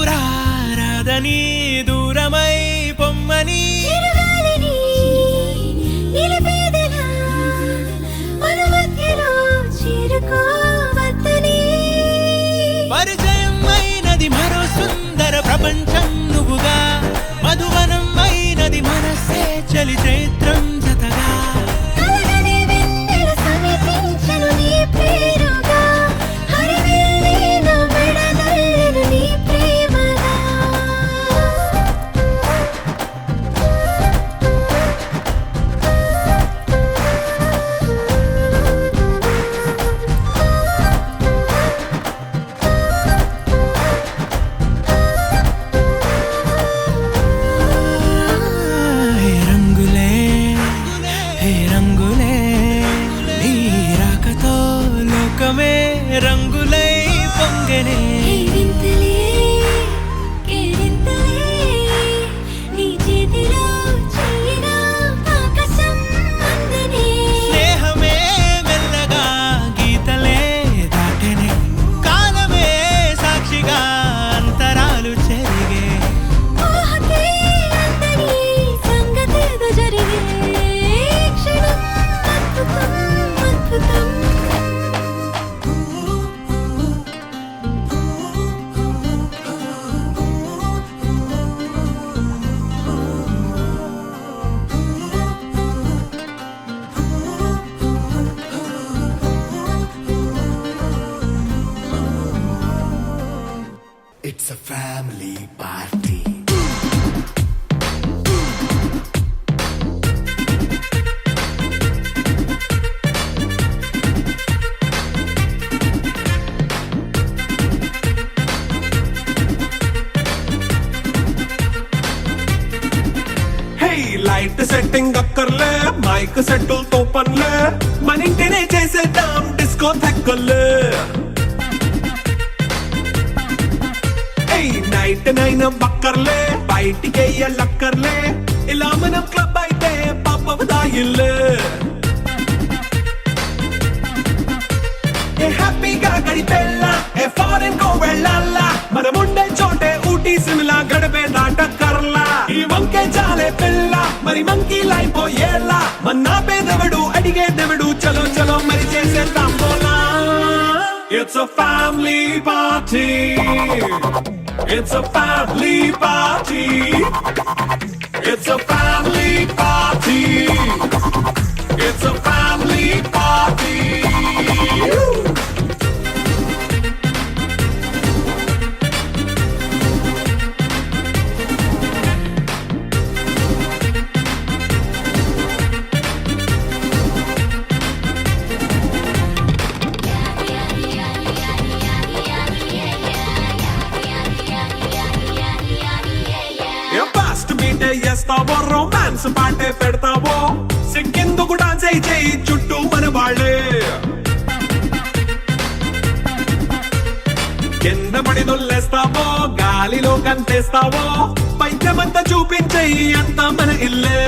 రారాదని దూరమై పొమ్మని పరిచయం అయినది మరో సుందర ప్రపంచం నువ్వుగా మధువనం అయినది మనసే చలి చైత్రం జతగా రంగులై పొంగనే స్నేహమే మెల్లగా గీతలే దాటెనే కాలమే సాక్షిగా అంతరాలు చెరిగే It's a family party. Hey, light setting అక్కర్లే మైక్ సెట్టుల్ తో పన్లే మన ఇంటినే చేసేద్దాం డిస్కో థెక్కలే నైట్ నైన్ బక్కర్లే బయటికి లక్కర్లే ఇలా మనం క్లబ్ అయితే పాపదాయిల్లే హ్యాపీగా గడిపెల్లా ఫారెన్ కో వెళ్ళాలా మనం ఉండే చోటే ఊటీ సిమ్లా గడిపే నాటకర్లా ఈ వంకే చాలే పిల్ల మరి మంకీ లైపోయేలా మన్నా పేదవడు అడిగేదెవడు చలో చలో మరి చేసేద్దాం బోలా It's a family party. It's a family party. It's a family party. It's a family party. చేస్తావో రొమాన్స్ పాటే పెడతావో సిక్కిందుకు డాన్స్ చేయి చుట్టూ మన వాళ్ళే కింద పడి దొల్లేస్తావో గాలిలో కంటేస్తావో పైద్యమంతా చూపించేయి అంతా మన ఇల్లే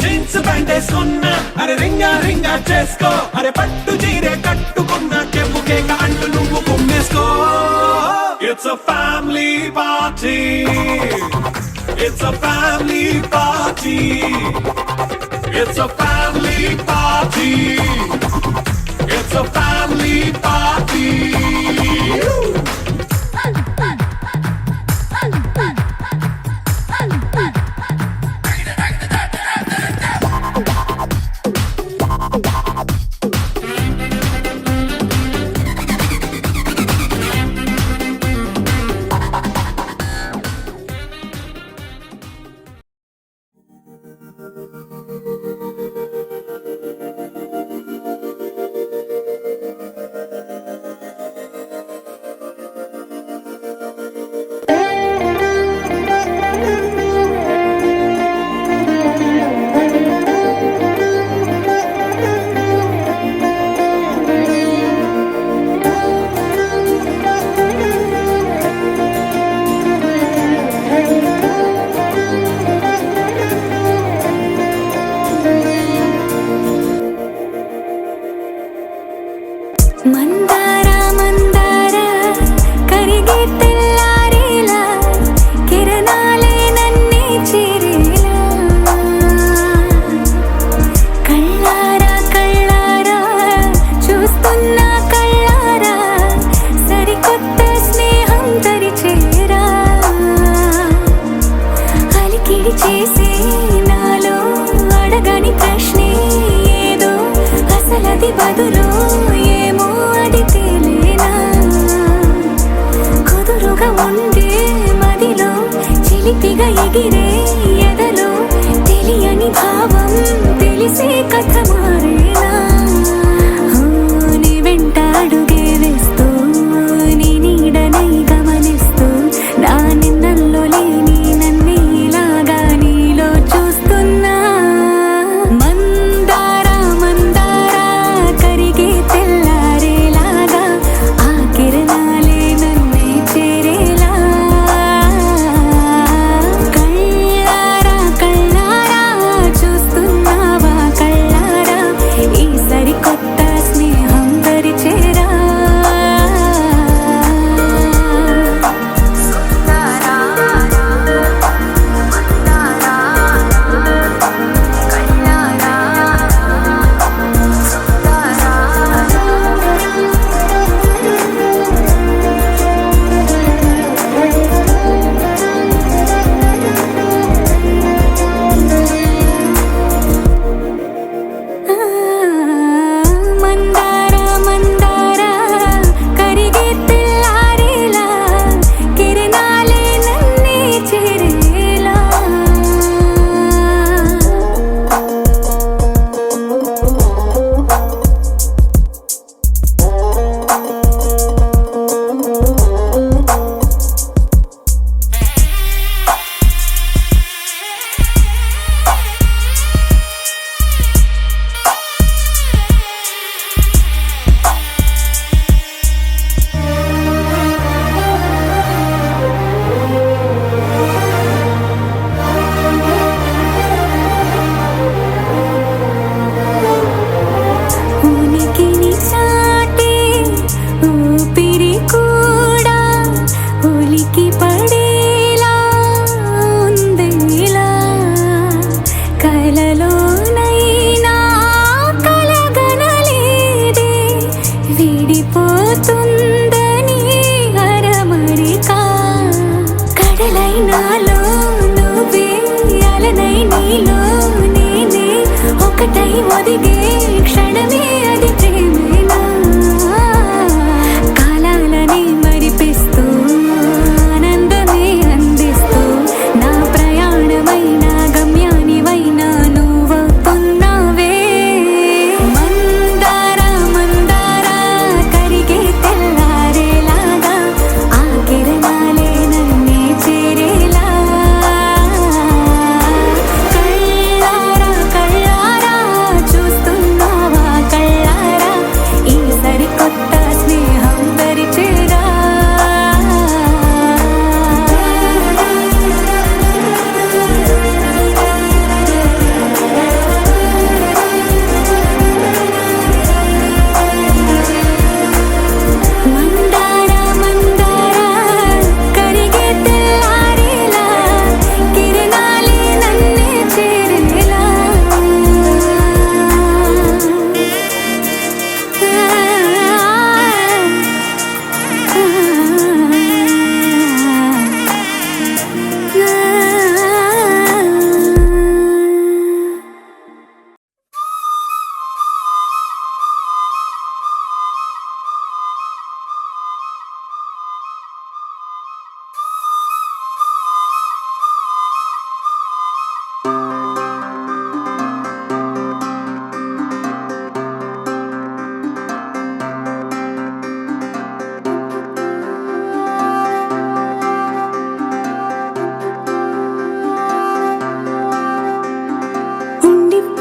జీన్స్ ప్యాంట్ వేసుకున్నా అరే రింగా రింగా చేసుకో అరే పట్టు చీరే కట్టుకున్నా చెప్పు కేక అంటూ నువ్వు కుమ్మేసుకో It's a family party. It's a family party. It's a family party. It's a family party. మందార మందార ఏది బదులో ఏమో అది తేలేనా కుదురుగా ఉండే మదిలో చిలిపిగా ఎగిరే ఎదలో తెలియని భావం తెలిసే కథ మారేనా నీ వెంట అడుగే వేస్తూ నీ నీడనై గమనిస్తూ నా నిన్నల్లో లేని నన్నే ఇలాగా నీలో చూస్తున్నా మందారా మందారా కరిగే తెల్లారేలాగా ఆ కిరణాలే నన్నే చేరేలా కళ్ళారా కళ్ళారా చూస్తున్నావా కళ్ళారా ఈ సరికొత్త స్నేహం పరిచేరా మందారా మందారా కరిగే తెల్లారేలా కిరణాలే నన్నే చేరేలా ఉనికిని చాటే ఊపిరి కూడా ఉలికి పడేలా ఉందేలా కలలోనైనా కలగనలేదే విడిపోతుందని అరమరిక కడలైనాలో నువ్వే అలనై నీలో నేనే ఒకటై ఒదిగే క్షణమే అది ప్రేమేనా కాలాలని మరిపిస్తూ ఆనందమే అందిస్తూ నా ప్రయాణమైన గమ్యానివైనా నువ్వవుతున్నావే మందారా మందారా కరిగే తెల్లారేలాగా ఆ కిరణాలే నన్నే చేరేలా కళ్ళారా కళ్ళారా చూస్తున్నావా కళ్ళారా ఈ సరికొత్త స్నేహం పరిచేరా మందారా మందారా కరిగే తెల్లారేలా కిరణాలే నన్నే చేరేలా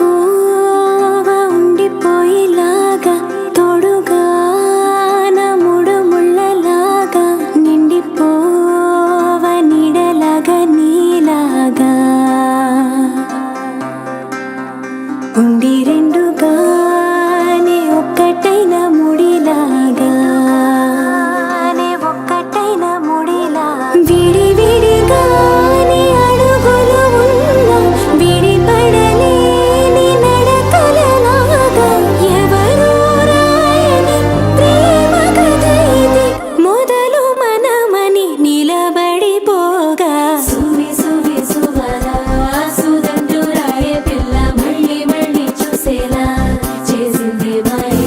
ఉండిపోవా ఉండిపోయేలాగా తోడుగా నా మూడు ముళ్ళలాగా నిండిపోవా నీడలాగా నీలాగా ఉండి రెండుగానే ఒక్కటైన ముడిలాగా ఒక్కటైన ముడిలా విడి విడిగానే అడుగులు ఉన్నా విడిపడలేని నడకలలాగా ఎవరూ రాయని ప్రేమ కథ ఇది మొదలు మనమని నిలబడిపోగా సువి సువి సువరా సుదండు రాయ పిల్ల మళ్ళీ మళ్ళీ చూసేలా చేసింది మాయ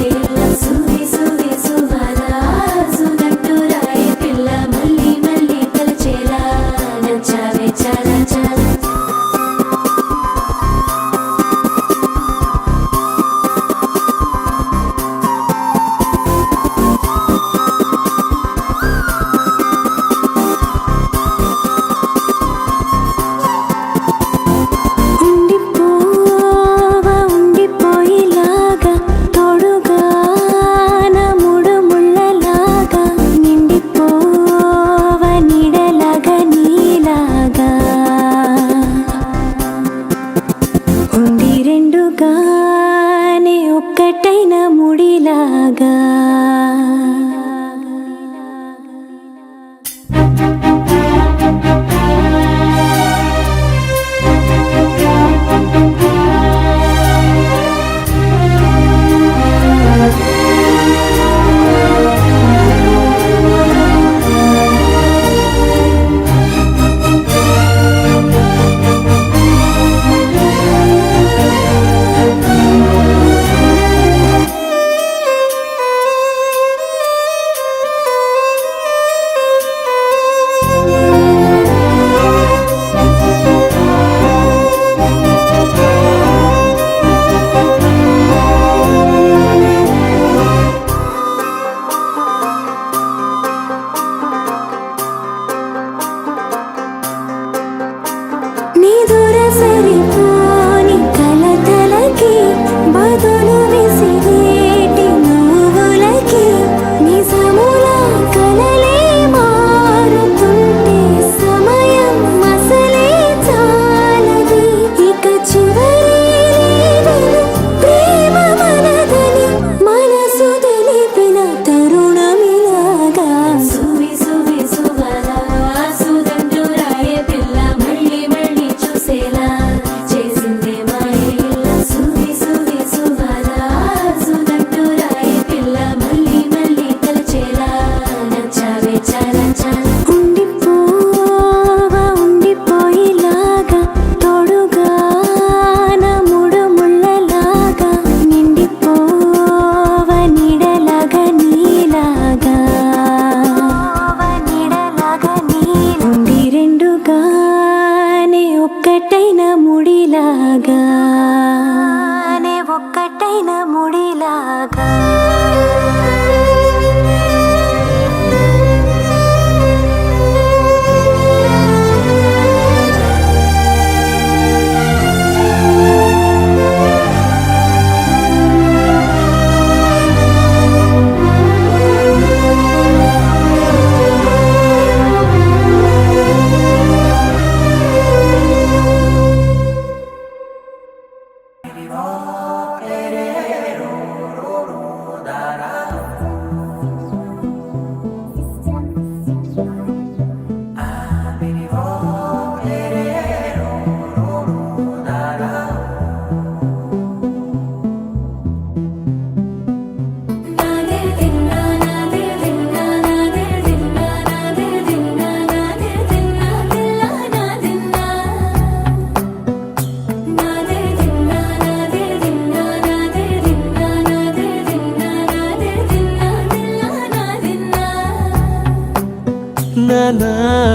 నా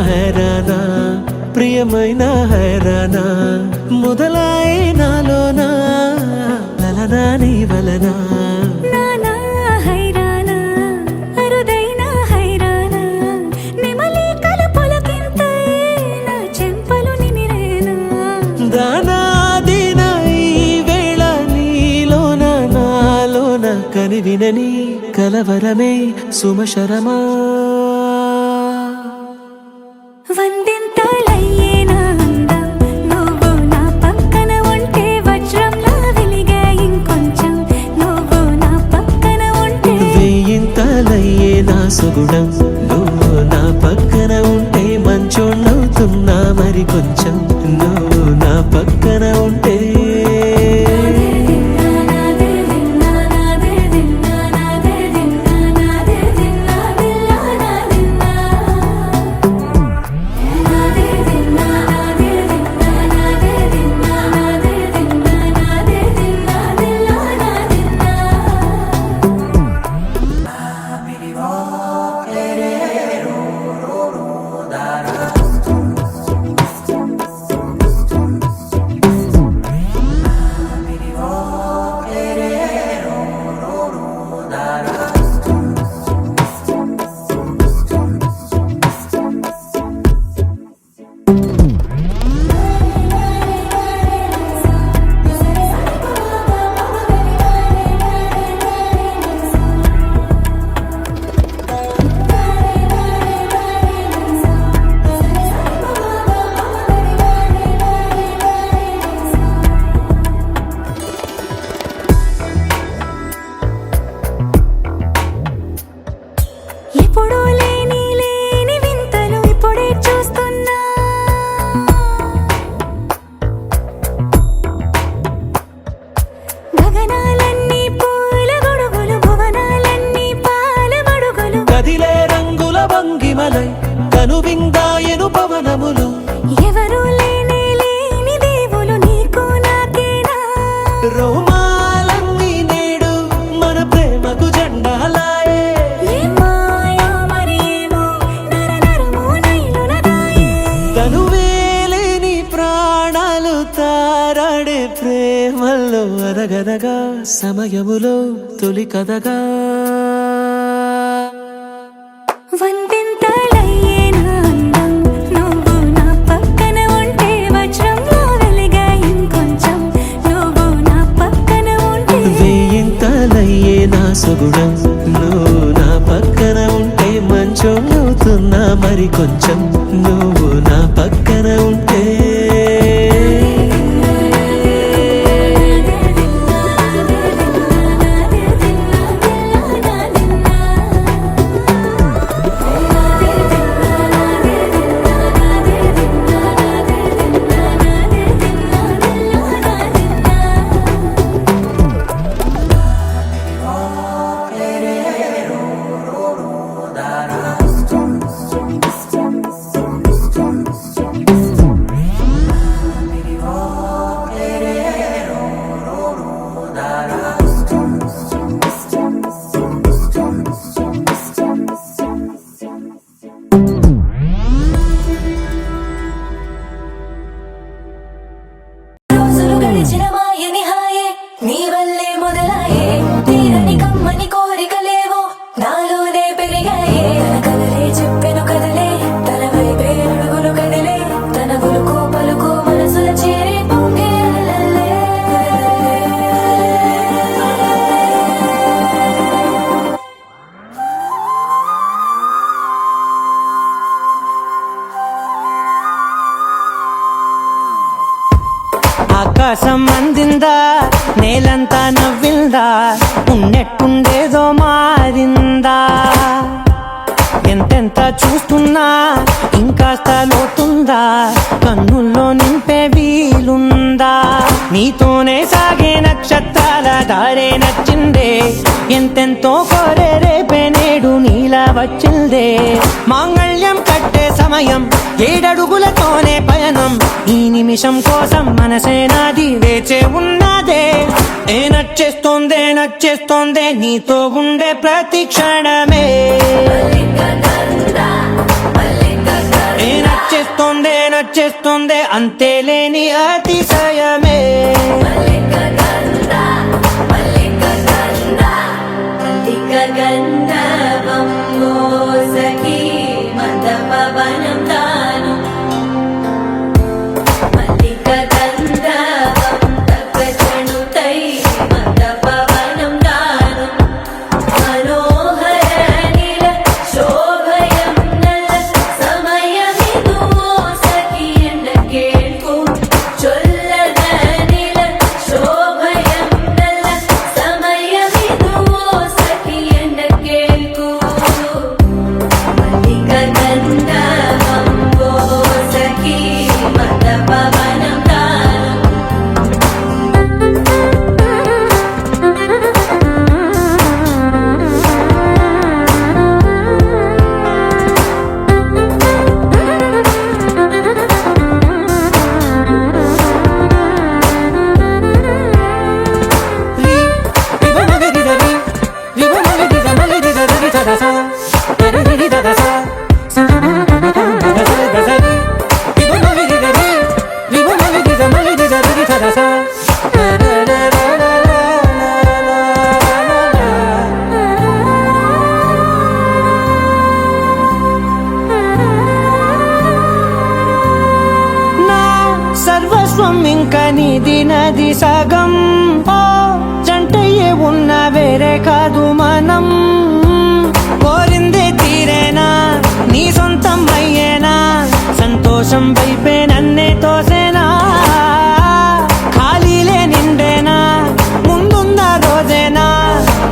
హైరానా ప్రియమైన హైరానా మొదలై నాలోనా లలనా నీ వలనా నానా హైరానా అరుదైన హైరానా నెమలి కలుపులకింతై నా చెంపలు నిమిరేనా దానాదిన ఈ వేళ నీలోన నాలోన కనివినని కలవరమే సుమశరమా వందింతలయ్యే నా అందం నువ్వు నా పక్కన ఉంటే వజ్రంలా వెలిగే ఇంకొంచెం నువ్వు నా పక్కన ఉంటే వేయింతలయ్యే నా సుగుణం నువ్వు నా పక్కన ఉంటే మంచోళ్ళవుతున్నా మరి కొంచెం నువ్వు నా పక్కన ఉంటే ఎప్పుడూ లేని వింతలు ఇప్పుడే చూస్తున్నా గగనాలన్నీ పూల గొడుగులు భువనాలన్నీ పాల మడుగులు కదిలే రంగుల భంగిమలై కనువిందాయను పవనములు ఎవరు లేని దేవులు నీకు నాకేనా రోమాలన్నీ నేడు మన ప్రేమకు జెండాలాయే ఏ మాయో మరి ఏమో నరనరమో నైలునదాయే కనువేలేని ప్రాణాలు తారాడే ప్రేమల్లో అరగనగా సమయములో తొలి కథగా వందింతలయ్యే నా అందం నువ్వు నా పక్కన ఉంటే వజ్రంలా వెలిగే ఇంకొంచెం నువ్వు నా పక్కన ఉంటే వేయింతలయ్యే నా సుగుణం నువ్వు నా పక్కన ఉంటే మంచోళ్ళవుతున్నా మరి కొంచెం నువ్వు నా పక్కన ఉంటే రోజులు గడిచిన మాయని హాయే నీ వల్లే మొదలాయే తీరని కమ్మని కోరికలేవో నాలోనే పెరిగాయే తన కదలే చెప్పెను కదలే తన వైపే అడుగులు కదిలే తన ఉలుకు పలుకు మనసుల చేరి పొంగే అలలే. ఆకాశం అందిందా నేలంతా నవ్విందా ఉన్నట్టుండేదో మారిందా ఎంతెంత చూస్తున్నా ఇంకాస్త లోతుందా కన్నుల్లో నింపే వీలుందా నీతోనే సాగే నక్షత్రాల దారే నచ్చిందే ఎంతెంతో కోరే రేపే నేడు నీలా వచ్చిందే మాంగళ్యం కట్టే సమయం 7 అడుగులతోనే పయనం ఈ నిమిషం కోసం మనసే నాది వేచే ఉన్నదే నచ్చేస్తోందే నీతో ఉండే ప్రతి క్షణమే మల్లిక నంద మల్లిక నచ్చేస్తుంది అంతేలేని అతిశయమే మల్లిక గంధ మల్లిక గంధ మల్లిక గంధవం మోసకి మందపవనం తాను మల్లిక గంధవం తగ్గజనుతై మందపవనం తాను మనోహర నీల శోభయం నల్ల సమయమిదు మోసకి ఎండ కేಳ್ಕು చొల్లద నీల శోభయం నల్ల సమయమిదు మోసకి ఎండ కేಳ್కు మల్లిక గంధవం మోసకి మందపవనం తాను నా సర్వస్వం ఇంక నీది నది సగం ఓ జంటయ్యే ఉన్న వేరే కాదు మనం కోరిందే తీరేనా నీ సొంతం అయ్యేనా సంతోషం వైపే నన్నే తోసేనా ఖాళీలే నిండేనా ముందున్న రోజేనా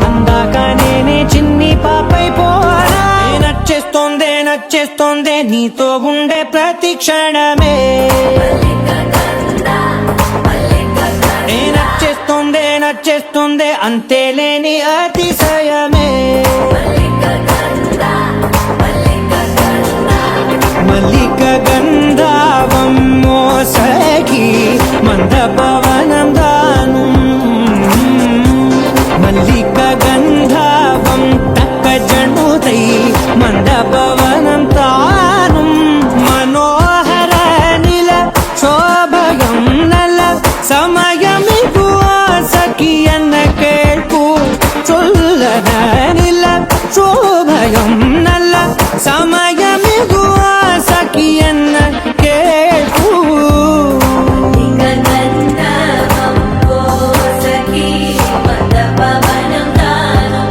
అందాక నేనే చిన్ని పాపై పోనా నచ్చేస్తోందే నీతో ఉండే ప్రతి క్షణమే మల్లిక గంధ మల్లిక గంధ నచ్చేస్తోందే అంతేలేని అతిశయమే మల్లిక గంధ మల్లిక గంధ మల్లిక గంధావం మోసకి మందపవనం దాను మల్లిక గంధావం తక్క జనుతై మందపవనం తాను మనోహర నిల శోభయం నల సమయమిగు ఆసకి ఎన్న కేಳ್ಕು చొల్లద నిల శోభయం నల్ల సమయమిగు ఆసకి ఎన్న కేಳ್కు మల్లిక గంధవం మోసకి మందపవనం తాను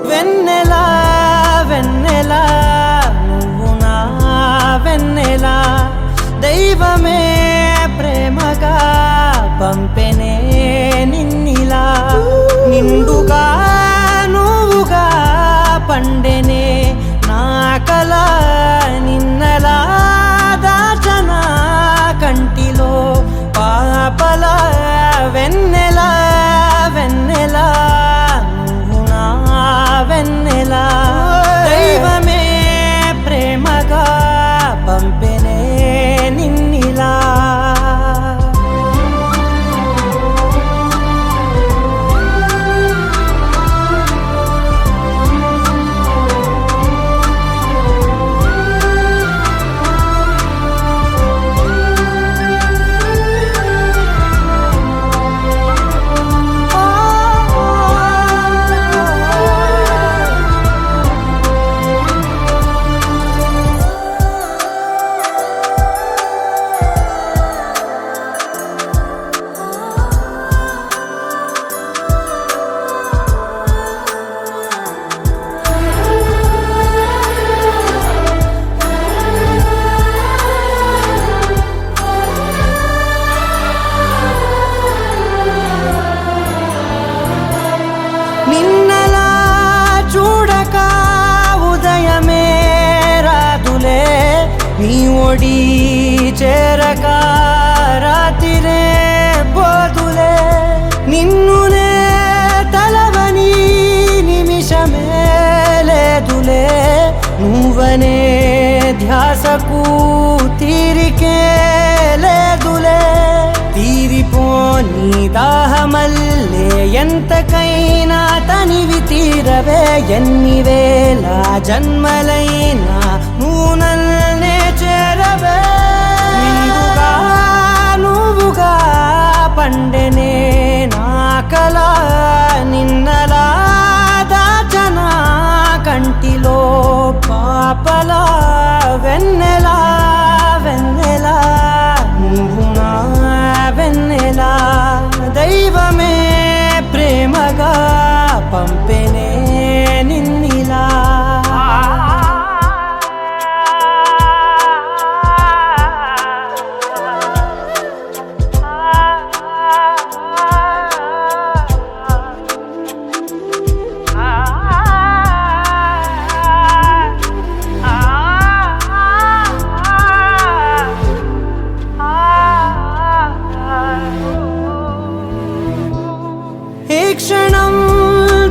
వెన్నెలా వెన్నెలా నువ్వు నా వెన్నెలా దైవమే ప్రేమగా పంపెనే నిన్నిలా నిండుగా నువ్వుగా పండెనే నా కల నిన్నలా దాచన కంటిలో పాపలా వెన్నెలా వెన్నెలా నువ్వు నా వెన్నెలా దైవమే ప్రేమగా పంపెనే నిన్నిలా ఒడి చేరక రాతిరే పోదులే నిన్నునే తలవని నిమిషమే లేదులే నువ్వనే ధ్యాసకు తీరికే లేదులే తీరిపోని దాహమల్లే ఎంతకైనా తనివి తీరవే ఎన్ని వేల జన్మలైనా నువ్వు నన్నే చేరవే నిండుగా నువ్వుగా పండెనే నా కల నిన్నలా దాచనా కంటిలో పాపలా వెన్నెలా వెన్నెలా నువ్వు నా వెన్నెలా దైవమే ప్రేమగా పంపెనే నిన్నిలా ఈ క్షణం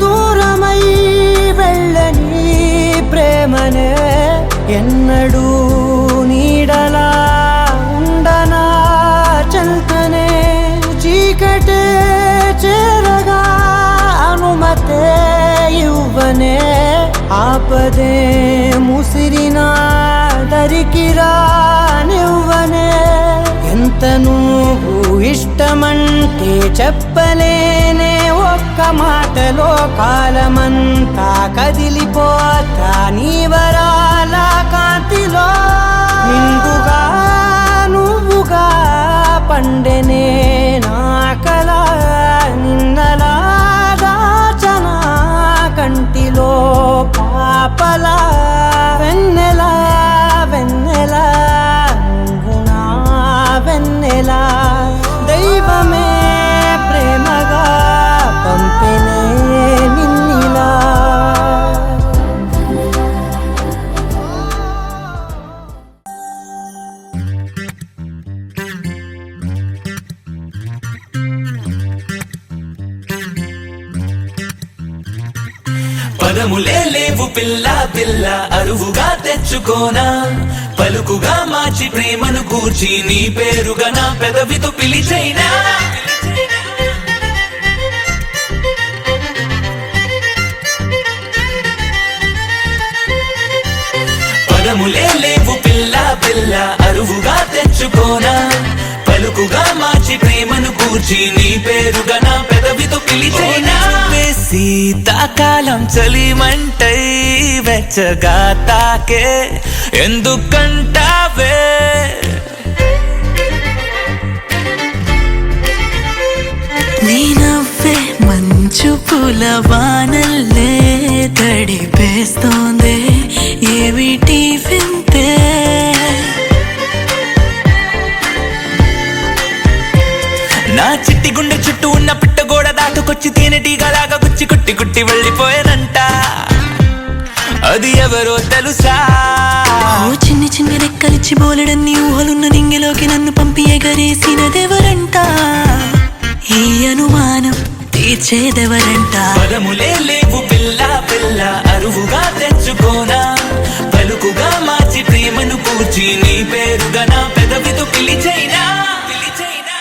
దూరమై వెళ్ళని ప్రేమనే ఎన్నడూ నీడలా ఉండనా చల్తనే చీకటే చేరగా అనుమతే ఇవ్వనే ఆపదే ముసిరినా దరికిరా నివ్వనే ఎంత నువ్వు ఇష్టమంటే చెప్పలేనే ఒక్క మాటలో కాలమంతా కదిలిపోతా నీ వరాల కాంతిలో నిండుగా నువ్వుగా పండెనే నా కల నిన్నలా దాచనా కంటిలో పాపలా వెన్నెలా వెన్నెలా నువ్వు నా వెన్నెలా దైవమే ప్రేమగా పంపెనే నిన్నిలా పదములే లేవు పిల్ల పిల్ల అరువుగా తెచ్చుకోనా పలుకుగా మార్చి ప్రేమను కూర్చి నీ పేరుగా నా పెదవితో పిలిచైనా పదములే లేవు పిల్ల పిల్ల అరువుగా తెచ్చుకోనా పలుకుగా మార్చి ప్రేమను కూర్చి నీ పేరుగా నా పెదవితో పిలిచైనా శీతాకాలం చలిమంటై వెచ్చగా తాకే ఎందుకంటావే నీ నవ్వే మంచు పూల వానల్లే తడిపేస్తోందే ఏమిటి వింతే నా చిట్టి గుండె చుట్టూ ఉన్న పిట్టగోడ దాటుకొచ్చి తేనెటీగలాగా గుచ్చి కుట్టి కుట్టి వెళ్ళిపోయానంట అది ఎవరో తెలుసా ఓ చిన్ని చిన్ని రెక్కలిచ్చి బోలెడన్ని ఊహలున్న నింగిలోకి నన్ను పంపి ఎగరేసినదెవరంట ఈ అనుమానం తీర్చేదెవరంట పదములే లేవు పిల్ల పిల్ల అరువుగా తెచ్చుకోనా పలుకుగా మార్చి ప్రేమను కూర్చి నీ పేరుగా నా పెదవితో పిలిచైనా పిలిచైనా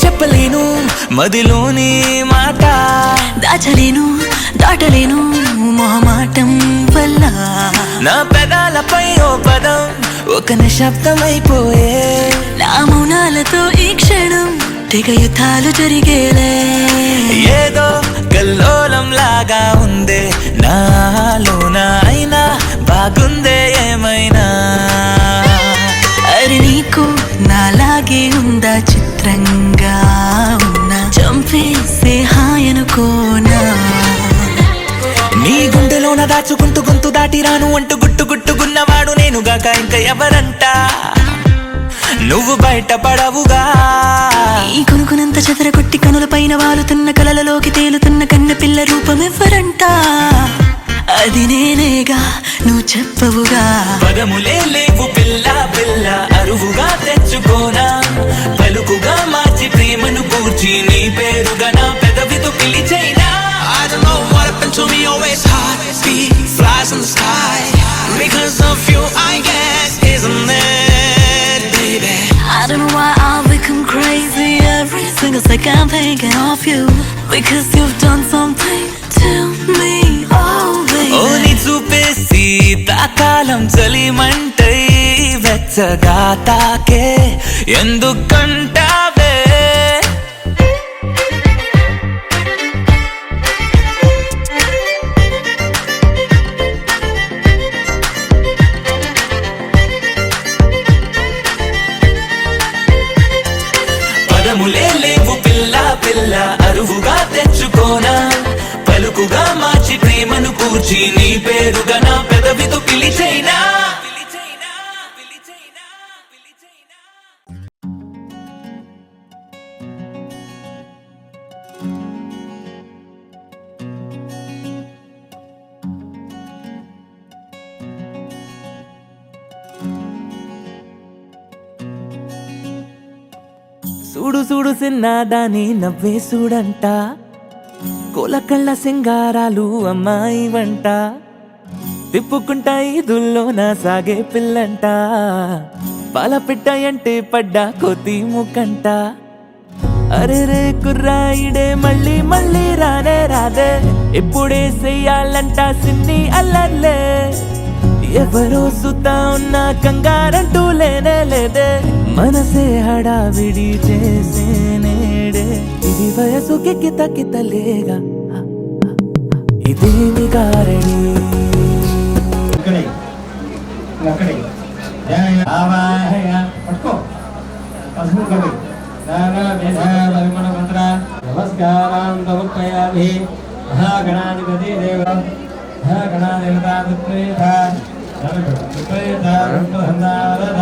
చెప్పలేను మదిలోని మాట దాచలేను దాటలేను మొహమాటం వల్ల నా పెదాలపై ఓ పదం ఒక నిశ్శబ్దమైపోయే నా ఆ మౌనాలతో ఈ క్షణం తెగ యుద్ధాలు జరిగేలే. ఏదో గల్లోలం లాగా ఉందే నాలోన, అయినా బాగుందే ఏమైనా. అరి నీకు నాలాగే ఉందా చిత్రంగా ఉన్నా, చంపేసే హాయనుకోనా. నీ గుండెలోన దాచుకుంటూ గొంతు దాటి రాను అంటూ గుట్టుగున్నవాడు నేనుగాక ఇంకా ఎవరంట, నువ్వు బయట పడవుగా. ఈ కొనుకునంత చెదరగొట్టి కనుల పైన వాలుతున్న కలలలోకి తేలుతున్న కన్న పిల్ల రూపం ఎవరంట, అది నేనేగా నువ్వు చెప్పవుగా. పదములే లేవు పిల్ల పిల్ల అరువుగా తెచ్చుకోనా, పలుకుగా మార్చి ప్రేమను కూర్చి నీ పేరుగా నా పెదవితో పిలిచైనా. I don't know what happened to me, always heartbeat flies in the sky. Because of you, I guess, isn't it, baby? I don't know why I've become crazy every single second I'm thinking of you. Because you've done something to me, oh baby. ఓ నీ చూపేసి తాకాలం చలిమంటై వెచ్చగా తాకే ఎందుకంటావే. పదములే లేవు పిల్ల పిల్ల అరువుగా తెచ్చుకోనా, పలుకుగా మార్చి ప్రేమను కూర్చి నీ పేరుగా నా పెదవితో పిలిచైనా. చూడు చూడు సిన్నదాని నవ్వే చూడంట, కోలకళ్ళ సింగారాలు అమ్మాయి వంట, తిప్పుకుంటా ఈదుల్లోన సాగే పిల్లంట, పాల పిట్టాయంటే పడ్డా కోతి ముక్కంట. అరే రే కుర్రాయిడే మళ్ళీ మళ్ళీ రానే రాదే, ఎప్పుడే చెయ్యాలంట సిన్ని అల్లర్లే. ఎవరో సుతా ఉన్నా కంగారంటూ లేనే లేదే, మనసే హడావిడి చేసే నేడే. ఇది వయసుకి కిత కితలేగా ఇదేమి కారణి. నమస్కారం సమర్పయామి. మహాగణాధిపతి దేవ మహాగణాధిపత పుత్రేత పుత్రేత రుద్రహందారద.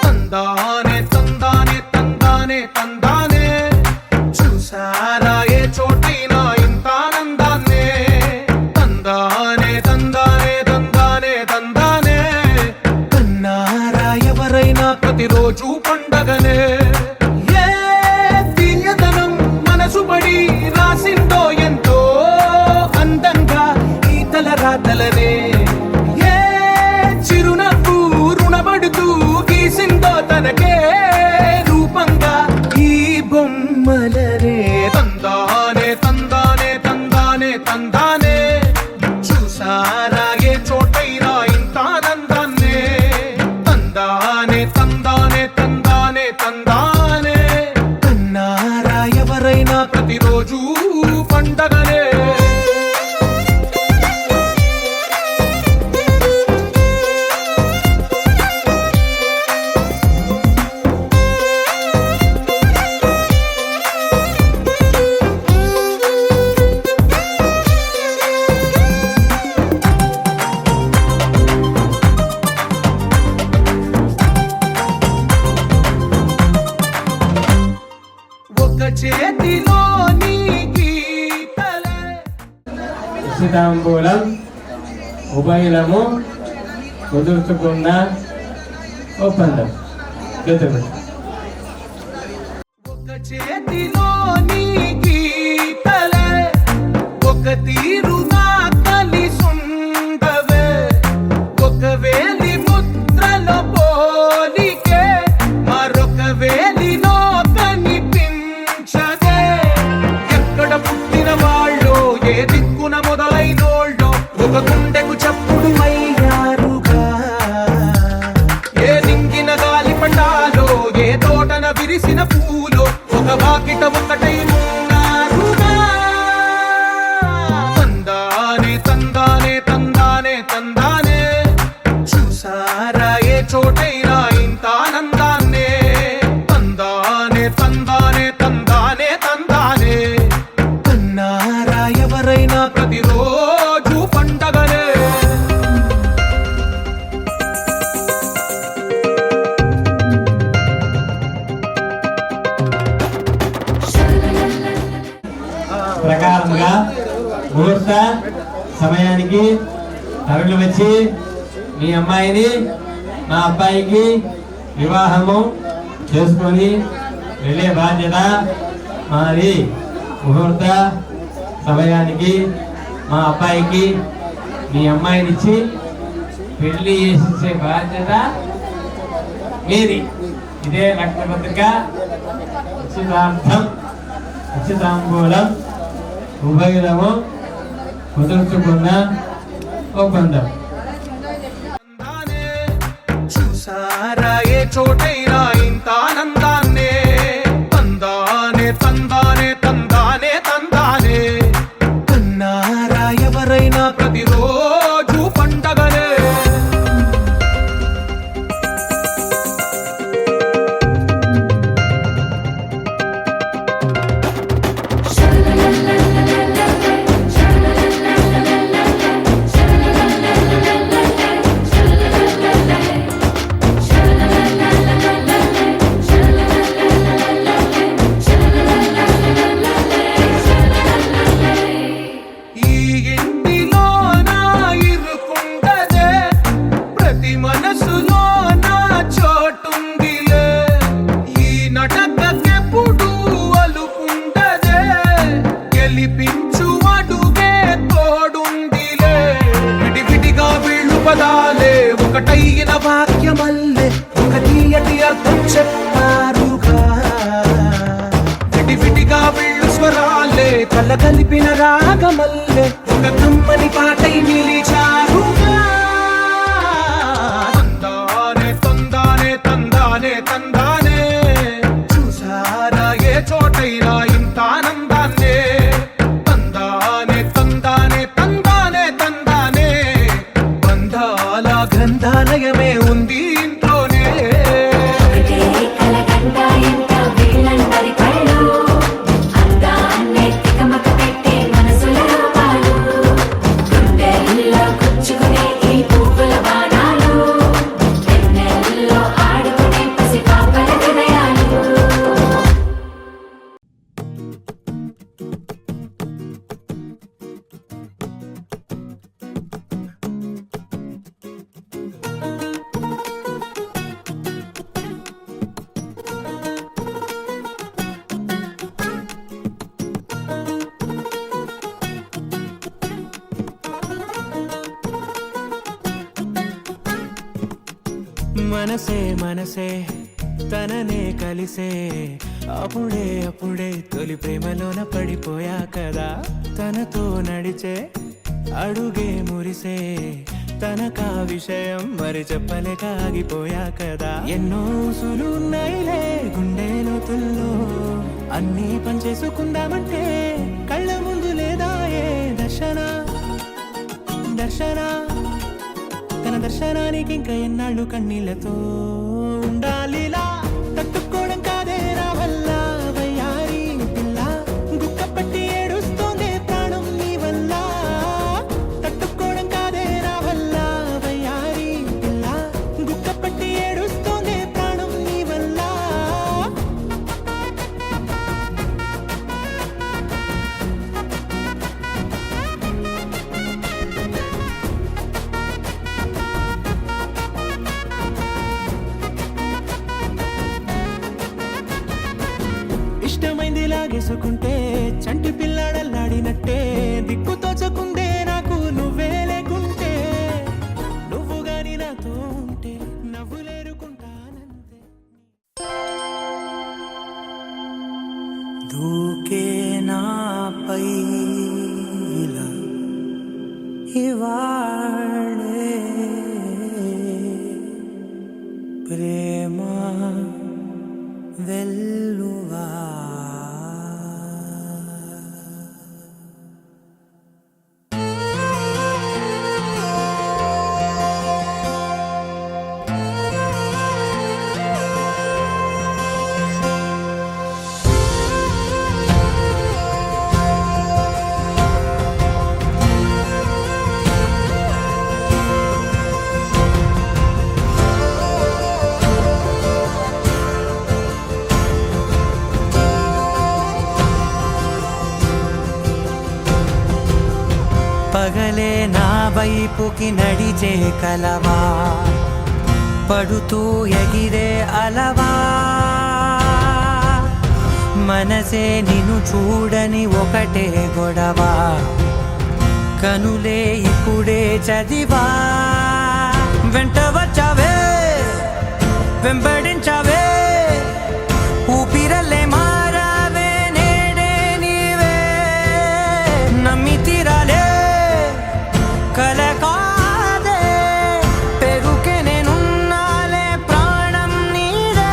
తందానే తందానే తందానే తందానే, చూసారా ఏ చోటైనా ఇంత ఆనందాన్నే. తందానే తందానే తందానే తందానే, కన్నారా ఎవరైనా ప్రతిరోజు పండగనే. ఏ తీయదనం మనసు పడి రాసిందో ఎంతో అందంగా ఈ తల రాతలనే. ఏ చిరునవ్వు రుణపడుతూ గీసిందో తనకే రూపంగా ఈ బొమ్మలనే. తందానే తందానే తందానే తందానే, చూసారా ఏ చోటైనా ఇంత ఆనందాన్నే. తందానే తందానే తందానే తందానే, కన్నారా ఎవరైనా ప్రతిరోజు పండగనే. చేతిలోని గీతలే నిశ్చితాంబూలం ఉభయలము కుదుర్చుకున్న ఒప్పందం. ఒక గుండెకు చప్పుడు అయ్యారుగా. ఏ నింగిన గాలి పటాలో ఏ తోటన విరిసిన పూలో ఒక వాకిట ఒకటై ఉన్నారుగా. తందానే తందానే తందానే తందానే చూసారా ఏ చోటైనా ఇంత ఆనందాన్నే. తందానే తందానే తందానే తందానే కన్నారా ఎవరైనా ప్రతిరోజు పండగనే. ప్రకారంగా ముహూర్త సమయానికి తరలి వచ్చి మీ అమ్మాయిని మా అబ్బాయికి వివాహము చేసుకొని వెళ్ళే బాధ్యత మాది. ముహూర్త సమయానికి మా అబ్బాయికి మీ అమ్మాయినిచ్చి పెళ్లి చేసే బాధ్యత మీది. ఇదే లగ్నపత్రిక నిశ్చితార్థం నిశ్చితాంబూలం ఉభయులము కుదుర్చుకున్న ఒప్పందం. చూసారా ఏ చోటైనా ఇంత ఆనందాన్నే. తందానే తందానే తందానే తందానే కన్నారా ఎవరైనా ప్రతిరోజు పండగనే. ఈ ఇంటిలో నా ఇరుకుండదే ప్రతి మనసులో నా చోటుందిలే. ఈ నటకెప్పుడు అలుకుండదే గెలిపించు అడుగే తోడుందిలే. విడివిడిగా వీళ్ళు పదాలే ఒకటైన వాక్యమల్లే ఒక తీయటి అర్థం చెప్పారుగా. విడివిడిగా వీళ్ళు స్వరాలే కల కలిపిన రాగమల్లే ఒక కమ్మని పాటై నిలిచారుగా. తందానే తందానే తందానే తందానే చూసారా ఏ చోటైనా ఇంత ఆనందాన్నే. తందానే తందానే తందానే తందానే బంధాల గ్రంథాలయమే ఉంది ఇంట్లోనే. ఒకటే కలగంట ఎంత వీళ్ళందరి కళ్ళు అందాన్నే తికమక పెట్టే మనసుల రూపాలు. గుండెల్లో గుచ్చుకునే ఈ పువ్వుల బాణాలు వెన్నెల్లో ఆడుకునే పసిపాపల హృదయాలు. మనసే మనసే తననే కలిసే అప్పుడే అప్పుడే తొలి ప్రేమలోన పడిపోయా కదా. తనతో నడిచే అడుగే మురిసే తనకా విషయం మరి చెప్పలేక ఆగిపోయా కదా. ఎన్నో ఊసులున్నాయిలే గుండె లోతుల్లో అన్నీ పనిచేసుకుందామంటే కళ్ళ ముందు లేదా ఏ దర్శన దర్శన. తన దర్శనానికి ఇంకా ఎన్నాళ్ళు కన్నీళ్లతో ఉండాలిలా. తట్టుకోవడం కాదే నా వల్ల వయ్యారి పిల్ల గుక్కపట్టి ఏడుస్తోందే ప్రాణం నీ వల్ల. తట్టుకోవడం కాదే నా వల్ల వయ్యారి పిల్ల గుక్కపట్టి ఏడుస్తోందే ప్రాణం నీ వల్ల. ఇష్టమైంది లాగేసుకుంటే చంటి పిల్లాడల్లాడినట్టే దిక్కు తోచకుందే నాకు నువ్వే లేకుంటే. నువ్వు గాని నాతో ఉంటే నవ్వులేరుకుంటానంతే. దూకే నాపై ఇలా ఇవాళే ప్రేమ వెల్లువా పగలే నా వైపుకి నడిచే కలవా పడుతూ ఎగిరే అలవా మనసే నిన్ను చూడని ఒకటే గొడవ కనులే ఇప్పుడే చదివా వెంట వచ్చావే వెంబడించావే ఊపిరల్లే మారావే నేడే నీవే నమ్మి తీరాలే కలకాదే పెరుకే నేనున్నాలే ప్రాణం నీదే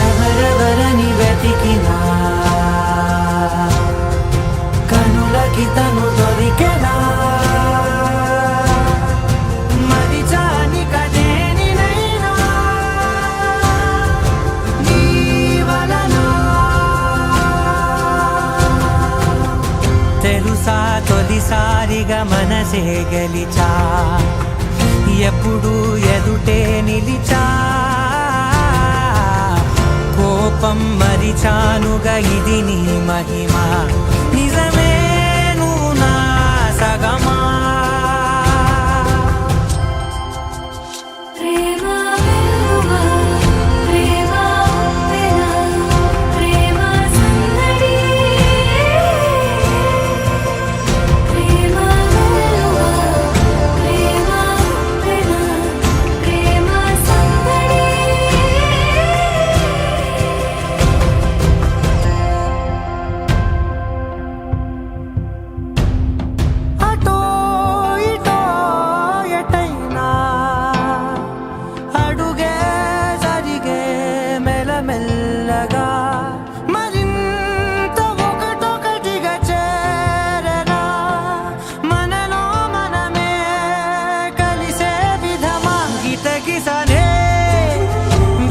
ఎవరెవరని వెతికినా కనులకి తను దొరికెనా మరిచాని కదేనినైనా నీ వలన తెలుసా తొలిసారిగా మనసే గెలిచా ఎప్పుడు ఎదుటే నిలిచా కోపం మరిచానుగా ఇది నీ మహిమ నిజమే నువ్వు నా సగమా ప్రేమ వెల్లువా ప్రేమ ఉప్పెన ప్రేమ సందడి ప్రేమ వెల్లువా ప్రేమ ఉప్పెన ప్రేమ సందడి అటో ఇటో ఎటైనా అడుగే జరిగే మెల్లమెల్లగా మరింత ఒకటొకటిగా చేరనా మనలో మనమే కలిసే విధమా గితగిసనే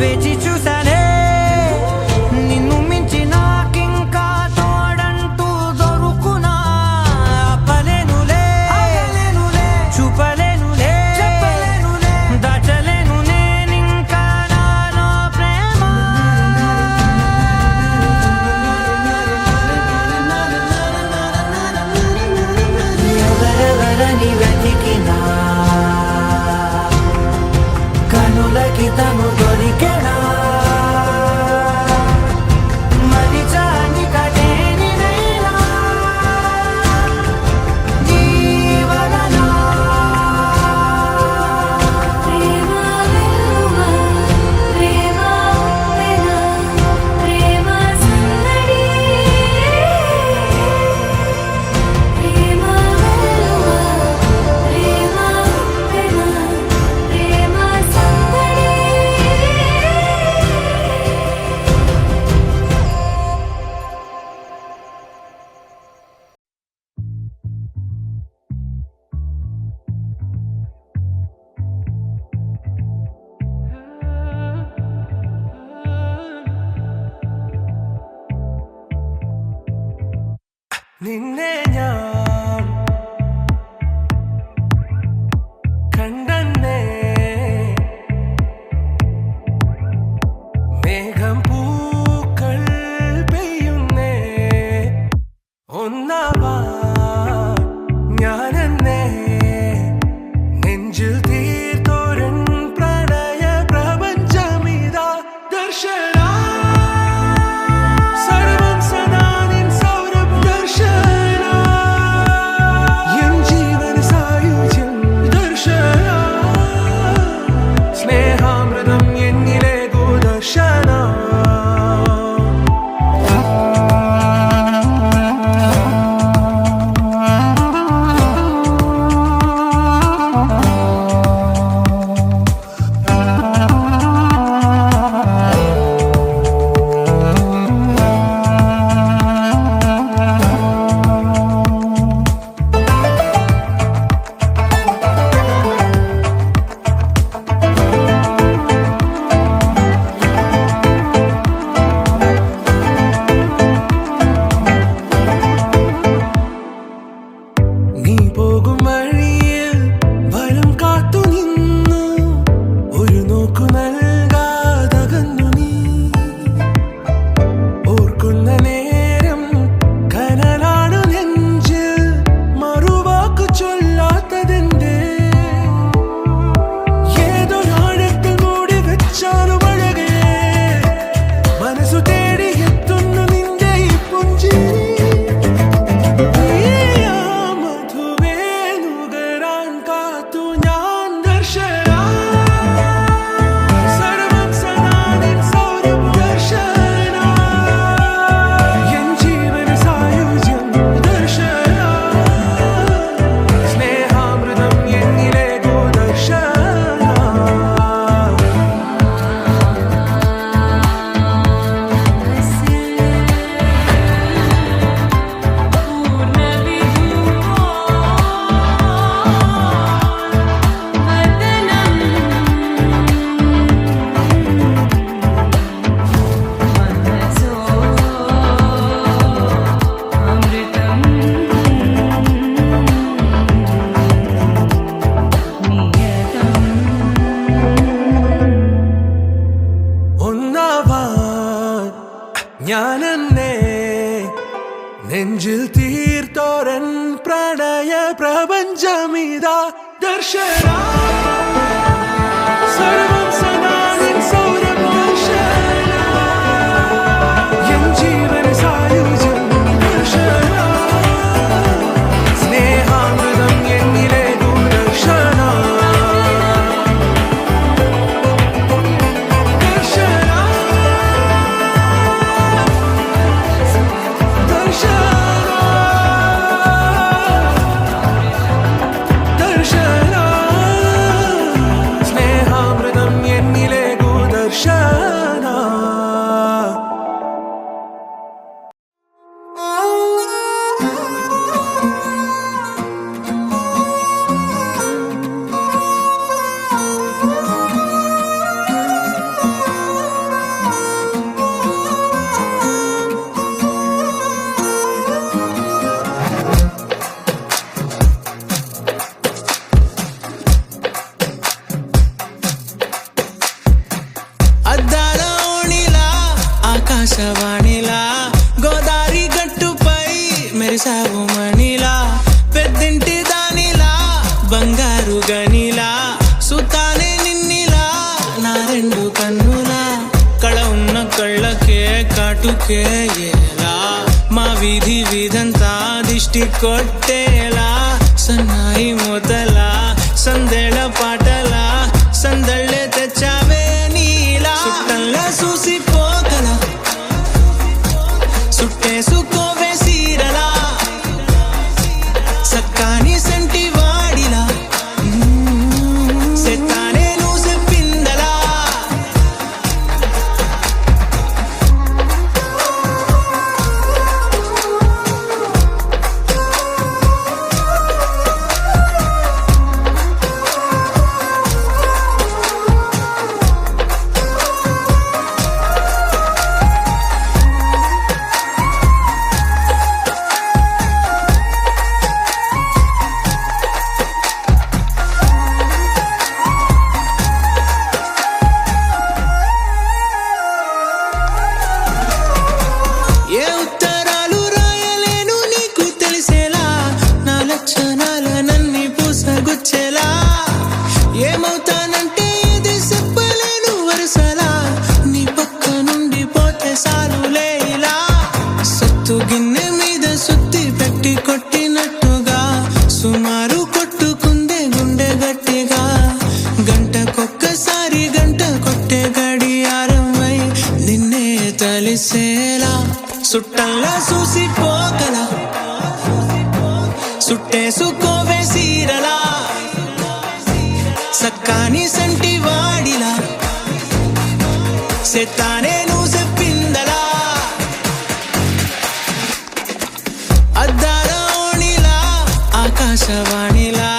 వేచి చూసానే నిన్ను మించి నాకింకా తోడంటూ దొరుకునా ఆపలేనులే చూపలేనులే దాచలేను నేనింకా నాలో ప్రేమ ఎవరెవరని వెతికినా కనులకి తను దొరికెనా మరిచాని కదేనినైనా నీ వలన ప్రేమ వెల్లువా ప్రేమ ఉప్పెన ప్రేమ సందడి ప్రేమ వెల్లువా ప్రేమ ఉప్పెన ప్రేమ సందడి നിന്നെ ഞാൻ കണ്ടെന്നേ മേഘം പൂക്കൾ പെയ്യുന്നേ ഒന്നാവാ ഞാനെന്നേ നെഞ്ചിൽ തീർത്തോരൻ പ്രണയ പ്രപഞ്ചമിതാ ദർശന സർവം സദാ നിൻ സൗരഭ ദർശന പോകും വഴിയിൽ ഭയം കാത്തു നിന്നു ഒരു നോക്കു നൽകാതകന്നു നീ ഓർക്കുന്ന നേരം കനലാണു നെഞ്ചിൽ മറുവാക്കു ചൊല്ലാത്തതെന്റെ ഏതൊരാഴത്തിൽ മൂടി വെച്ചാലും അഴകേ മനസ്സു തേടി എത്തുന്നു നിന്റെ ഈ പുഞ്ചിരി ഞാനെന്നെ നെഞ്ചിൽ തീർത്തോരൻ പ്രണയ പ്രപഞ്ചമിതാ ദർശന സർവം സദാനിൻ സൗരഭൂഷണ എൻ ജീവന സായുജ്യം ദർശന സ്നേഹാമൃതം എന്നിലെ ദൂരദർശന ఆకాశవాణిలా గోదారి గట్టుపై మెరిసావు మణిలా పెద్దింటి దానిలా బంగారు గనిలా సుతానే నిన్నిలా నా రెండు కన్నులా కళ ఉన్న కళ్ళకే కాటుకే ఎలా మా వీధి వీధంతా దిష్టి కొట్టేలా సన్నాయి మొదలా సందేళ పాటలా సందళ్ళే తెచ్చావే నీలా సుట్టల్లా చూసిపోగల సుట్టేసుకోవే సీరలా సక్కాని సంటి వాడిలా సెత్తానే నువ్వు చెప్పిందలా ఏమవుతానంటే ఇది చెప్పలేను వరుసలా నీ పక్క నుండి పోతే సాలులే ఇలా సత్తు గిన్నె మీద సుత్తి పెట్టి కొట్టినట్టుగా సుమారు కొట్టుకుందే గుండె గట్టిగా గంటకొక్కసారి గంట కొట్టే గడియారమై నిన్నే తలిసేలా సుట్టల్లా చూసిపోగల సుట్టేసుకోవే సీరలా సక్కాని సంటి వాడిలా సెత్తానే నువ్వు చెప్పిందలా అద్దాల ఓణిలా ఆకాశవాణిలా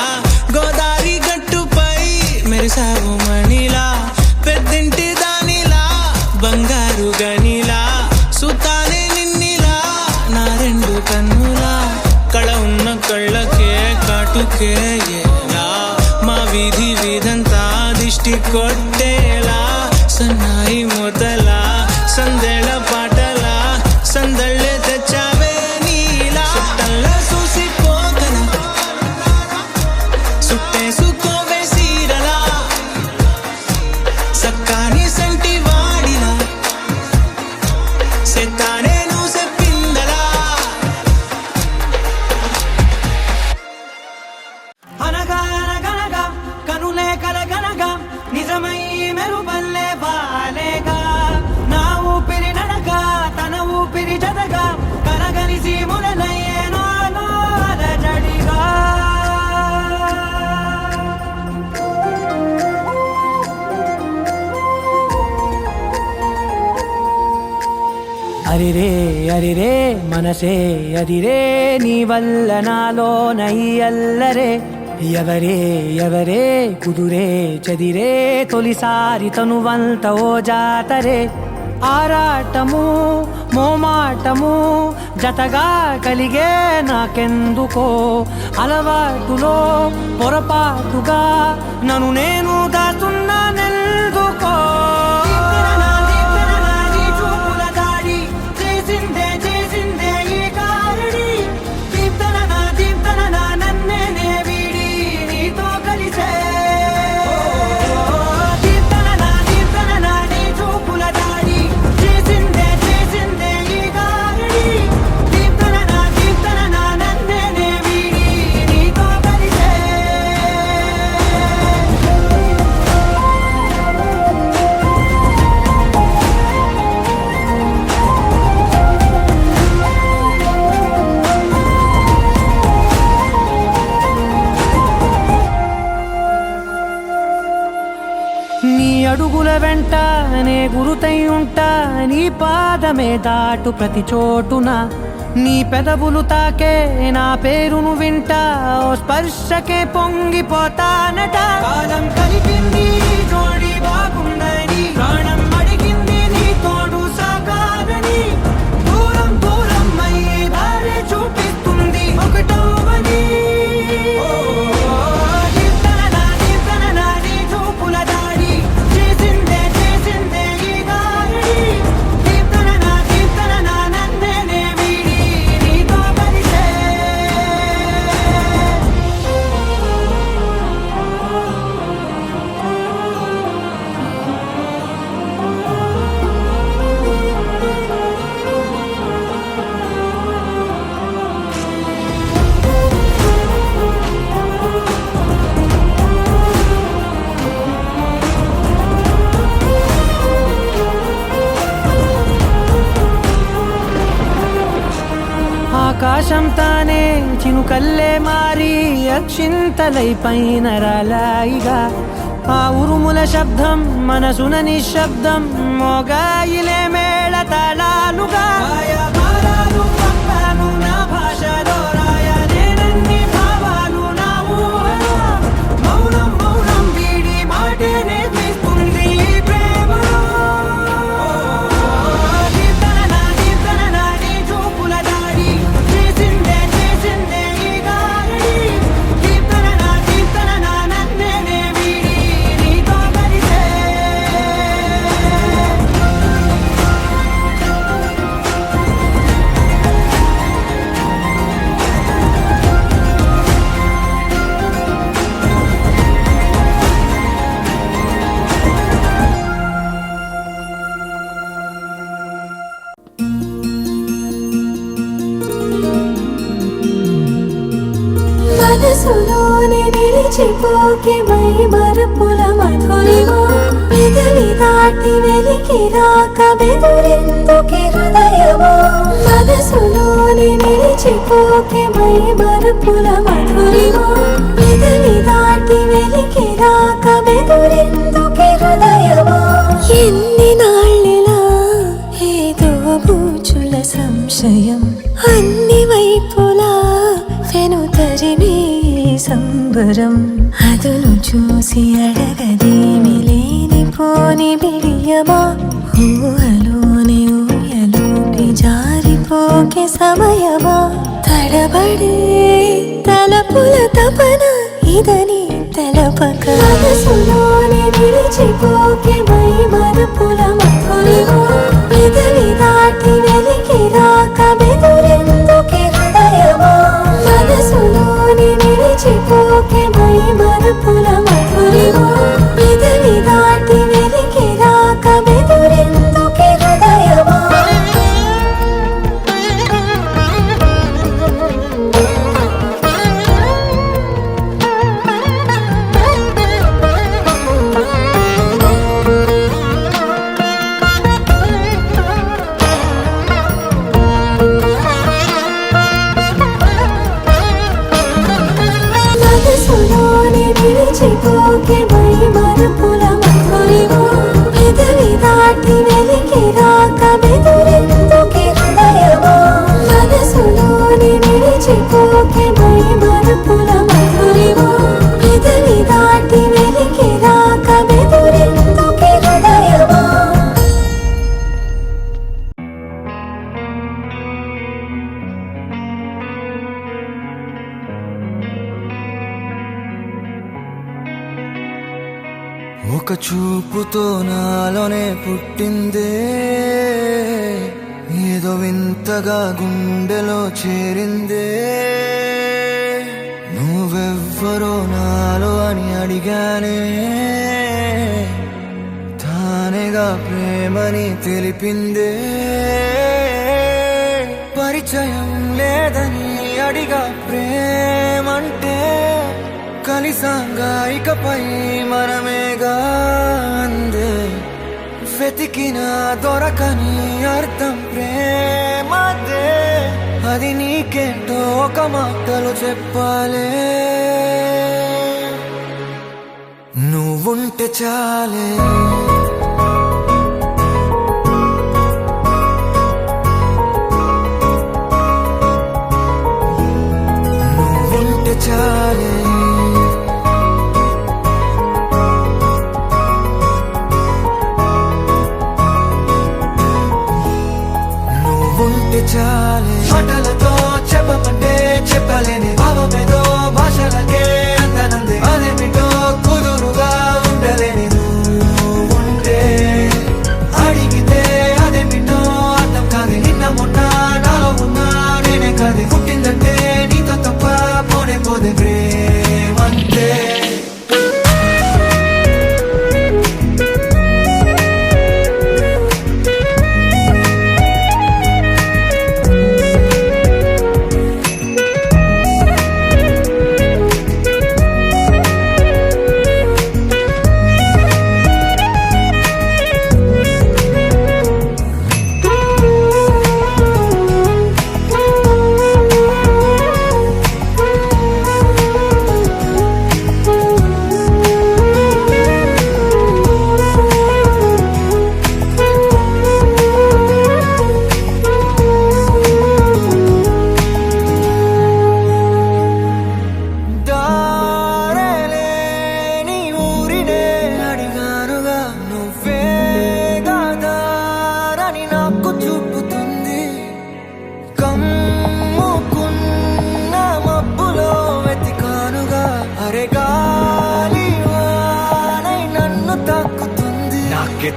గోదారి గట్టుపై మెరిసావు మణిలా పెద్దింటి దానిలా బంగారు గనిలా సుతానే నిన్నిలా నా రెండు కన్నులా కళ ఉన్న కళ్ళకే కాటు కాటుకేలా మా వీధి వీధంతా దిష్టి కొట్టేలా సన్నాయి మొదలా సందేళ పాటలా సందళ్ళే తెచ్చావే నీలా చుట్టల్లా చూసిపోగల సుట్టేసుకోవే సీరలా సక్కాని సంటి వాడిలా సెత్తానే నువ్వు చెప్పిందలా అనగా అనగనగా కనులే కలగనగా నిజమై మెరుపల్లే బాలేగా నా ఊపిరి నడక తన ఊపిరి జతగా కలగలిసి మొదలయ్యేనో అలజడిగా అరిరే అరిరే మనసే అదిరే నీ వల్ల నాలో నయ్యల్లరే ఎవరే ఎవరే కుదురే చదిరే తొలిసారి తనువంత ఓ జాతరే ఆరాటము మోమాటము జతగా కలిగే నాకెందుకో అలవాటులో పొరపాటుగా నన్ను నేను దాచున్నానెందుకో నీ అడుగుల వెంట నే గురుతై ఉంటా నీ పాదమే దాటు ప్రతి చోటున నీ పెదవులు తాకే నా పేరును వింటా ఓ స్పర్శకే పొంగిపోతానట కాలం కలిపింది జోడి బాగుందని ప్రాణం అడిగింది నీ తోడు సాగాలని దూరం దూరం అయ్యే దారి చూపిస్తుంది ఒకటవని ఆకాశం తానే చినుకల్లే మారి అక్షింతలై పైన రాలాయిగా ఆ ఉరుముల శబ్దం మనసున నిశ్శబ్దం మోగాయిలే మేళ తాళాలుగా నా భాషలో రాయలేనన్ని భావాలు నా ఊహలో మౌనం మౌనం వీడి మాటే నేర్పిస్తుంది ప్రేమలో మనసులోనే నిలిచిపోకే మై మరపుల మధురిమా పెదవి దాటి వెలికి రాక బెదురెందుకే హృదయమా మనసులోనే నిలిచిపోకే మై మరపుల మధురిమా పెదవి దాటి వెలికి రాక బెదురెందుకే హృదయమా ఎన్ని నాళ్ళిలా ఏదో బూచుల సంశయం అన్ని వైపులా వెనుతరిమే సంబరం అదును చూసి అడగదేమి లేనిపోని బిడియమా ఊహలోని ఊయలోకి జారిపోకే సమయమా తడబడే తలపుల తప తపన ఇదని తెలపక మనసులోనే నిలిచిపోకే మై మరపుల మధురిమో పెదవి దాటి వెలికి రాక బెదురెందుకే హృదయమా మనసులోనే నిలిచిపోకే మై మరపుల మధురిమో పెదవి దాటి వెలికి రాక బెదురెందుకే హృదయమా మనసులోనే నిలిచిపోకే మై మరపుల మధురిమో పెదవి దాటి వెలికి రాక బెదురెందుకే హృదయమా మనసులోనే నిలిచిపోకే మై మరపుల మధురిమో పెదవి దాటి వెలికి రాక బెదురెందుకే హృదయమా ఒక చూపుతో నాలోనే పుట్టిందే ఏదో వింతగా గుండెలో చేరిందే నువ్వెవ్వరో నాలో అని అడిగానే తానేగా ప్రేమని తెలిపిందే పరిచయం లేదని అడిగా ప్రేమంటే కలిసాంగా ఇకపై మనమేగా అందే వెతికిన దొరకని అర్థం ప్రేమదే అది నీకేంటో ఒక మాటలు చెప్పాలే నువ్వుంటే చాలే నువ్వుంటే చాలే చాలే మాటలతో చెప్పమంటే చెప్పలేని భావమేదో భాషలకే అందనందే అదేమిటో కుదురుగా ఉండలేని ఉంటే అడిగితే అదేమిటో అర్థం కాదు నిన్న మొన్న నాలో ఉన్నా నేనే కాదు పుట్టిందంటే నీతో తప్ప పోనే పోదే ప్రేమంతే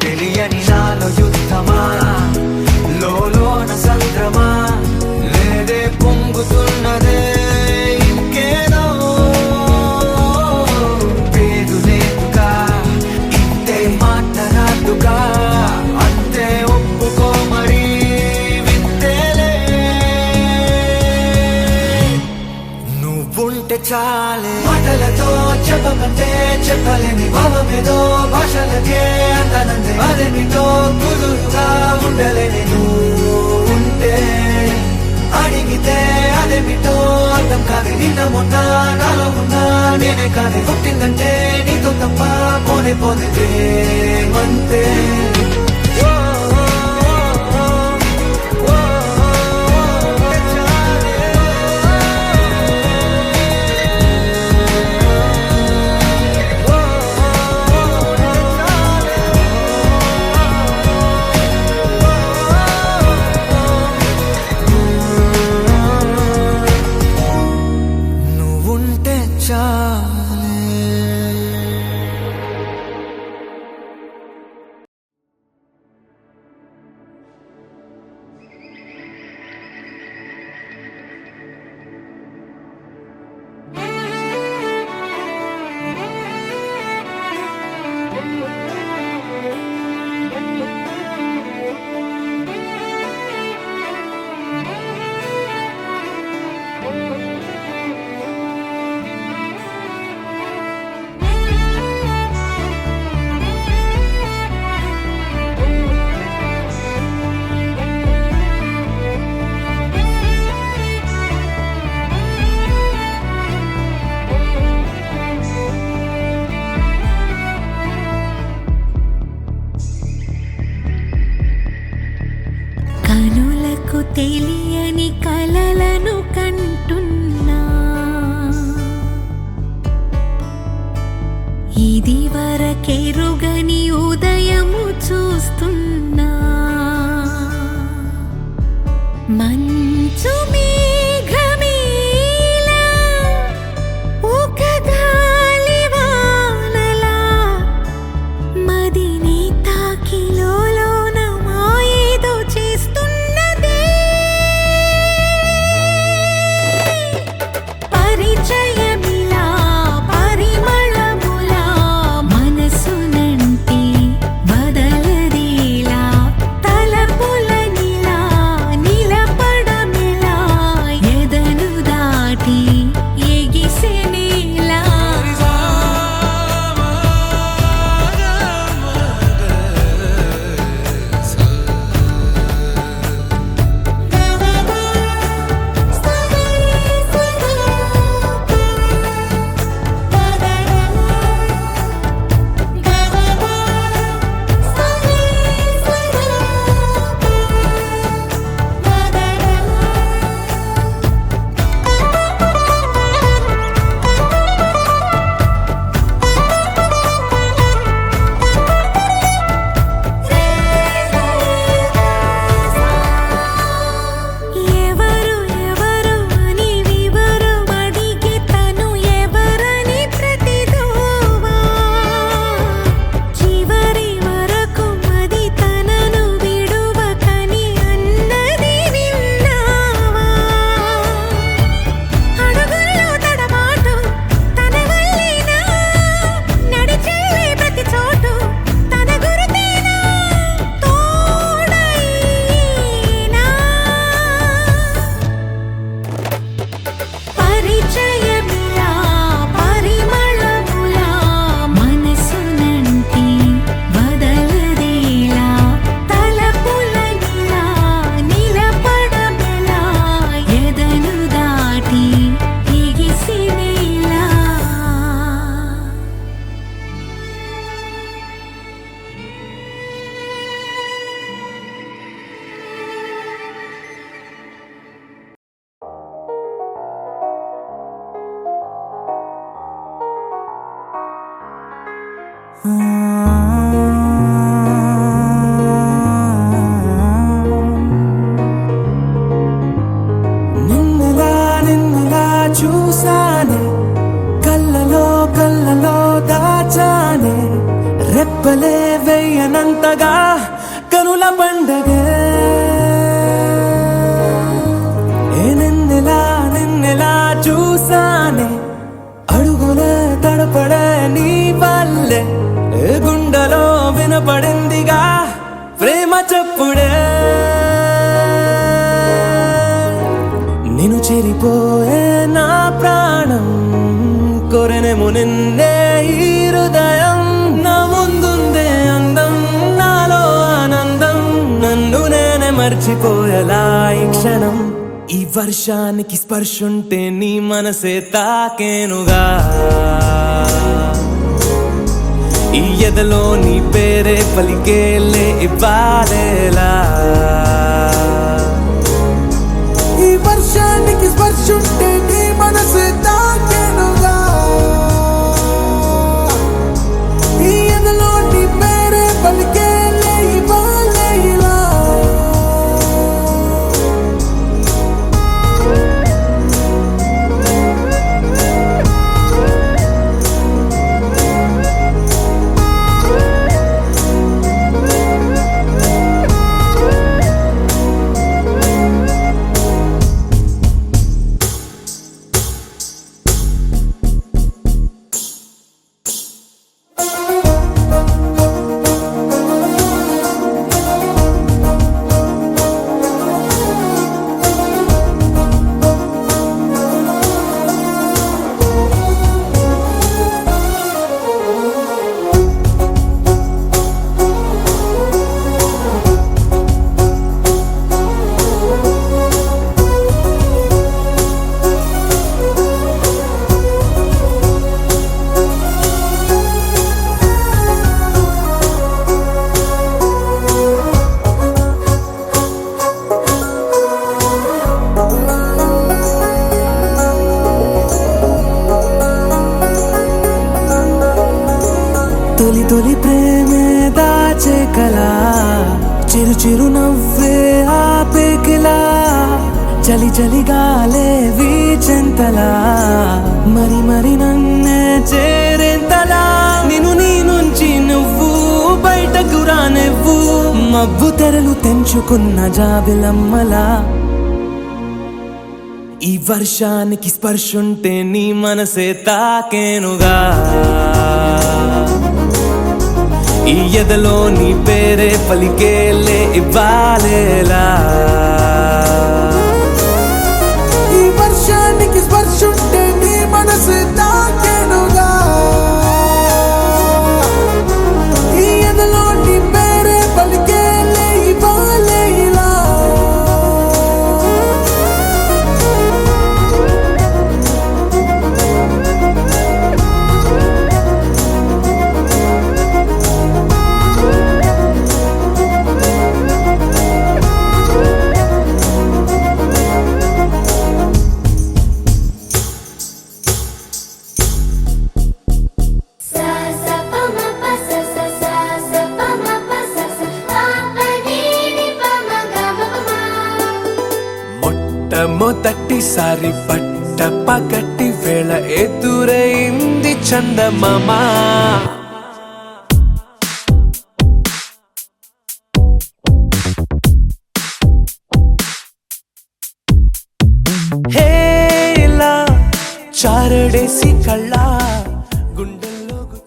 తెలియని నాలో యుద్ధమా లోన సంద్రమా లేదే పొంగుతున్నదే ఇంకేదో పేరు లేదుగా ఇంతే మాట్లాడుగా అంతే ఒప్పుకో మరి వింతేలే నువ్వుంటే చాలే మాటలతో చెప్పమంటే చెప్పలేని భావమేదో భాషలకే అందనందే అదేమిటో కుదురుగా ఉండలేని ఉంటే అడిగితే అదేమిటో అర్థం కాదు నిన్న మొన్న నాలో ఉన్నా నేనే కాదు పుట్టిందంటే నీతో తప్ప పోనే పోతే ప్రేమంతే చాలే. కనులకు తెలియని కలలను కంటున్నా, ఇది వరకెరుగని ఉదయము చూస్తున్నా. మంచు మేఘమేలా, ఒక గాలివానలా, మదిని తాకిలోన మాయేదో చేస్తున్నదే. పరిచయమిలా పరిమళములా మనసునంటి బదలదేలా, తలపులనిలా నిలపడమిలా, ఎదను దాటి ఎగిసెనేలా. ఎవరు ఎవరు అని వివరం అడిగి తను ఎవరని ప్రతిదోవా, చివరి వరకు మది తనను విడువకని అన్నది విన్నావా. అడుగుల్లో తడబాటు తన వల్లేనా, నడిచేవే ప్రతి చోటు తన గురుతేనా, తోడైనా. పరిచయమిలా పరిమళములా మనసునంటి బదలదేలా, తలపులనిలా నిలపడమెలా, ఎదను దాటి ఎగిసినేలా. నిన్నలా నిన్నలా చూసానే, కళ్ళలో కళ్ళలో దాచానే, రెప్పలే వెయ్యనంతగా కనుల పండగే. నిన్నెలా నిన్నెలా చూసానే, అడుగులే తడపడే నీ వల్లే, గుండెలో వినపడిందిగా ప్రేమ చెప్పుడే. నిన్ను చెరిపోయే నా ప్రాణం, కొరెనేమో నిన్నే ఈ హృదయం. నా ముందుందే అందం, నాలో ఆనందం, నన్ను నేనే మర్చిపోయేలా ఈ క్షణం. ఈ వర్షానికి స్పర్శుంటే నీ మనసే తాకేనుగా, ఈ ఎదలో నీ పేరే పలికేలే ఇవ్వాలేలా. ఈ వర్షానికి స్పర్శుంటే నీ మనసే తాకేనుగా, ఈ ఎదలో నీ పేరే పలికేలే ఇవ్వాలేలా. తొలి ప్రేమే దాచే కలా చిరు చిరు నవ్వే ఆపేకిలా చలి చలిగాలే వీచెంతలా మరి మరి నన్నే చేరేంతలా నిన్ను నీ నుంచి నువ్వు బయటకు రానివ్వు మబ్బు తెరలు తెంచుకున్న జాబిలమ్మలా ఈ వర్షానికి స్పర్శుంటే నీ మనసే తాకేనుగా ఈ ఎదలో నీ పేరే పలికేలే ఇవ్వాలేలా ఈ వర్షానికి స్పర్శుంటే నీ మనసే తాకేనుగా ఈ ఎదలో నీ పేరే పలికేలే ఇవ్వాలేలా మొట్టమొదటిసారి పట్ట పగటి వేళ ఎదురైంది చందమామ హేలా చారడేసి కళ్ళ